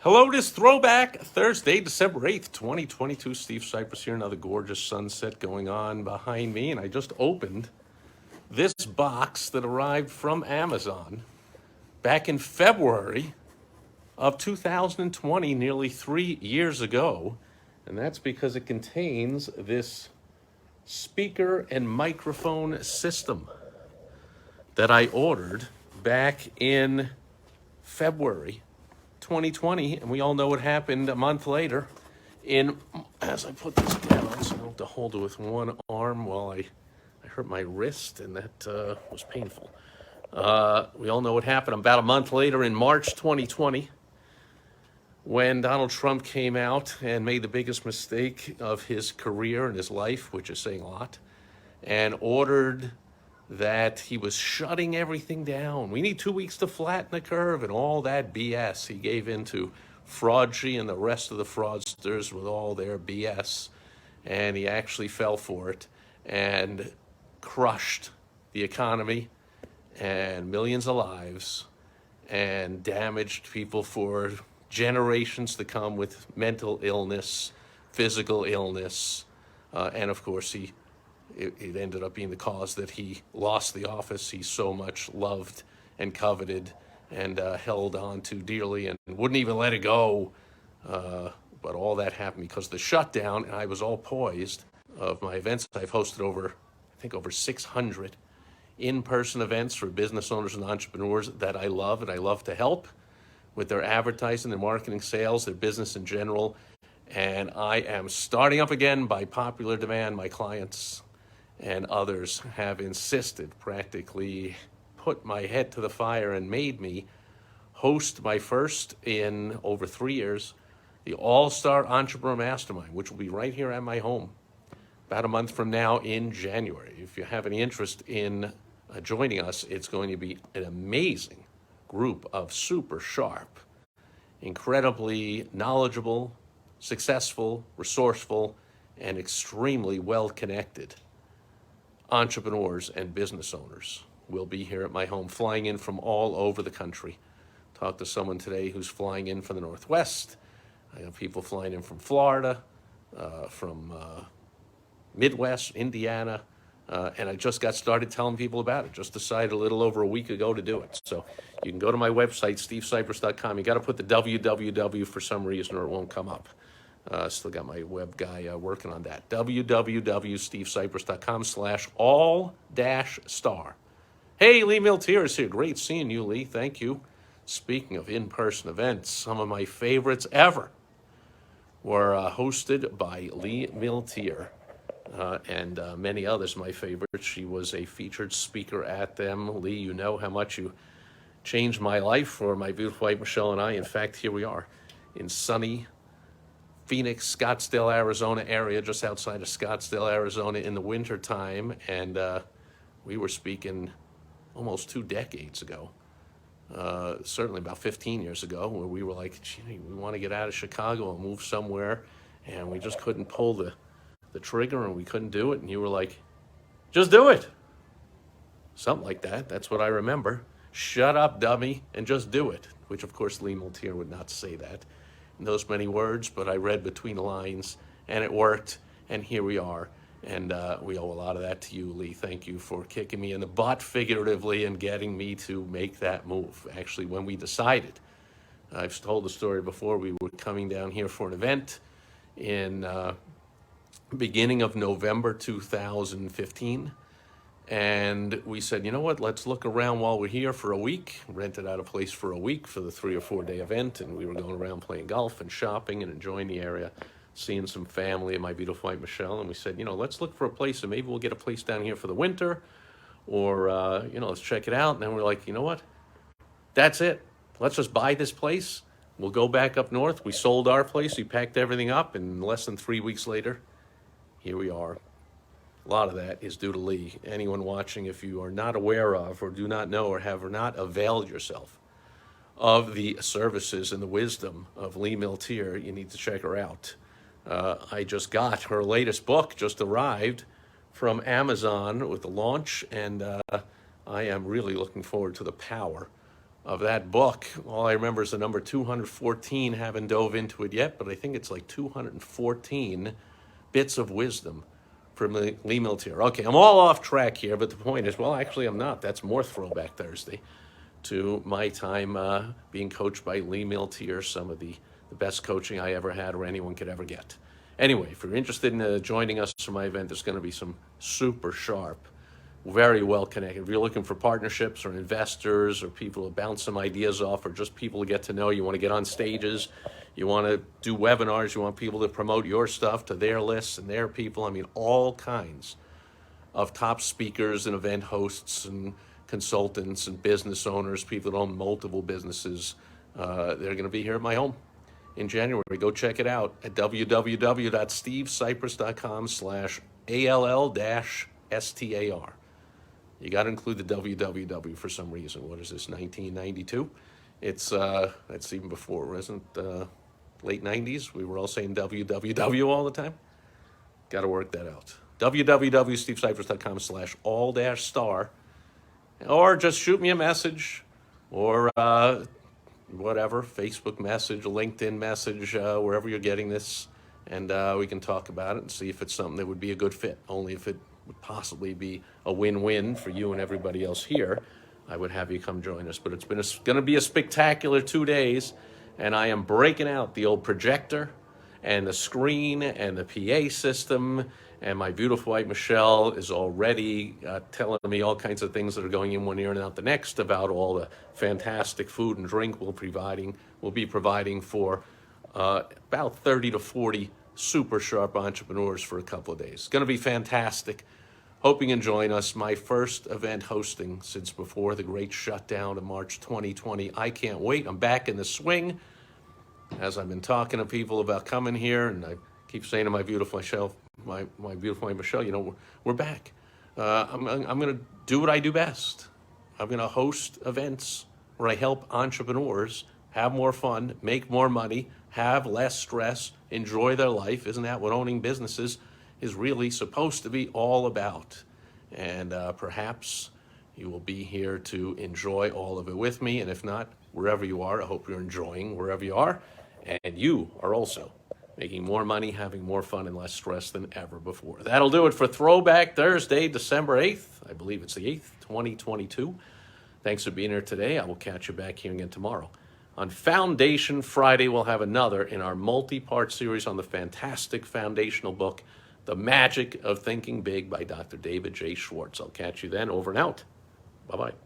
Hello, this throwback Thursday, December 8th, 2022. Steve Sipress here. Another gorgeous sunset going on behind me. And I just opened this box that arrived from Amazon back in February of 2020, nearly 3 years ago. And that's because it contains this speaker and microphone system that I ordered back in February 2020, and we all know what happened a month later. As I put this down, so I don't have to hold it with one arm while I hurt my wrist, and that was painful. We all know what happened about a month later in March 2020 when Donald Trump came out and made the biggest mistake of his career and his life, which is saying a lot, and ordered that he was shutting everything down. We need 2 weeks to flatten the curve and all that BS. He gave in to Fraudgy and the rest of the fraudsters with all their BS, and he actually fell for it and crushed the economy and millions of lives and damaged people for generations to come with mental illness, physical illness, and of course it ended up being the cause that he lost the office he so much loved and coveted and held on to dearly and wouldn't even let it go. But all that happened because of the shutdown, and I was all poised of my events. I've hosted over 600 in-person events for business owners and entrepreneurs that I love and I love to help with their advertising, their marketing, sales, their business in general. And I am starting up again by popular demand. My clients and others have insisted, practically put my head to the fire and made me host my first in over 3 years, the All-Star Entrepreneur Mastermind, which will be right here at my home about a month from now in January. If you have any interest in joining us, it's going to be an amazing group of super sharp, incredibly knowledgeable, successful, resourceful, and extremely well-connected entrepreneurs and business owners will be here at my home, flying in from all over the country. Talked to someone today who's flying in from the Northwest. I have people flying in from Florida, from Midwest, Indiana, and I just got started telling people about it. Just decided a little over a week ago to do it. So you can go to my website, stevecypress.com. You got to put the www for some reason or it won't come up. Still got my web guy working on that. www.stevecypress.com/all-star. Hey, Lee Miltier is here. Great seeing you, Lee. Thank you. Speaking of in-person events, some of my favorites ever were hosted by Lee Miltier and many others, my favorites. She was a featured speaker at them. Lee, you know how much you changed my life for my beautiful wife, Michelle, and I. In fact, here we are in sunny Phoenix, Scottsdale, Arizona area, just outside of Scottsdale, Arizona in the winter time. And we were speaking almost 2 decades ago, certainly about 15 years ago, where we were like, gee, we want to get out of Chicago and move somewhere. And we just couldn't pull the trigger and we couldn't do it. And you were like, just do it. Something like that. That's what I remember. Shut up, dummy, and just do it. Which, of course, Lee Miltier would not say that in those many words, but I read between the lines, and it worked, and here we are. And we owe a lot of that to you, Lee. Thank you for kicking me in the butt, figuratively, and getting me to make that move. Actually, when we decided, I've told the story before, we were coming down here for an event in beginning of November 2015, and we said, you know what, let's look around while we're here for a week. Rented out a place for a week for the 3 or 4 day event, and we were going around playing golf and shopping and enjoying the area, seeing some family and my beautiful wife, Michelle. And we said, let's look for a place, and maybe we'll get a place down here for the winter, or, let's check it out. And then we're like, you know what, that's it. Let's just buy this place. We'll go back up north. We sold our place. We packed everything up, and less than 3 weeks later, here we are. A lot of that is due to Lee. Anyone watching, if you are not aware of or do not know or have not availed yourself of the services and the wisdom of Lee Miltier, you need to check her out. I just got her latest book, just arrived from Amazon with the launch, and I am really looking forward to the power of that book. All I remember is the number 214, haven't dove into it yet, but I think it's like 214 bits of wisdom from Lee Miltier. Okay, I'm all off track here, but the point is, well, actually, I'm not. That's more Throwback Thursday to my time being coached by Lee Miltier, some of the best coaching I ever had or anyone could ever get. Anyway, if you're interested in joining us for my event, there's going to be some super sharp, very well connected. If you're looking for partnerships or investors or people to bounce some ideas off or just people to get to know, you want to get on stages, you want to do webinars, you want people to promote your stuff to their lists and their people. I mean, all kinds of top speakers and event hosts and consultants and business owners, people that own multiple businesses. They're going to be here at my home in January. Go check it out at www.stevecypress.com/ALL-STAR. You got to include the www for some reason. What is this, 1992? That's even before, wasn't late 90s? We were all saying www all the time. Got to work that out. www.stevecypress.com/all-star. Or just shoot me a message or whatever, Facebook message, LinkedIn message, wherever you're getting this. And we can talk about it and see if it's something that would be a good fit. Only if it would possibly be a win-win for you and everybody else here, I would have you come join us. But it's going to be a spectacular 2 days, and I am breaking out the old projector and the screen and the PA system, and my beautiful wife Michelle is already telling me all kinds of things that are going in one ear and out the next about all the fantastic food and drink we'll be providing for about 30 to 40 super sharp entrepreneurs for a couple of days. It's going to be fantastic. Hoping you join us. My first event hosting since before the great shutdown of March 2020. I can't wait. I'm back in the swing. As I've been talking to people about coming here, and I keep saying to my beautiful Michelle, my beautiful wife Michelle, you know, we're back. I'm going to do what I do best. I'm going to host events where I help entrepreneurs have more fun, make more money, have less stress, enjoy their life. Isn't that what owning businesses is really supposed to be all about? And perhaps you will be here to enjoy all of it with me. And if not, wherever you are, I hope you're enjoying wherever you are. And you are also making more money, having more fun, and less stress than ever before. That'll do it for Throwback Thursday, December 8th. I believe it's the 8th, 2022. Thanks for being here today. I will catch you back here again tomorrow. On Foundation Friday, we'll have another in our multi-part series on the fantastic foundational book, The Magic of Thinking Big by Dr. David J. Schwartz. I'll catch you then. Over and out. Bye-bye.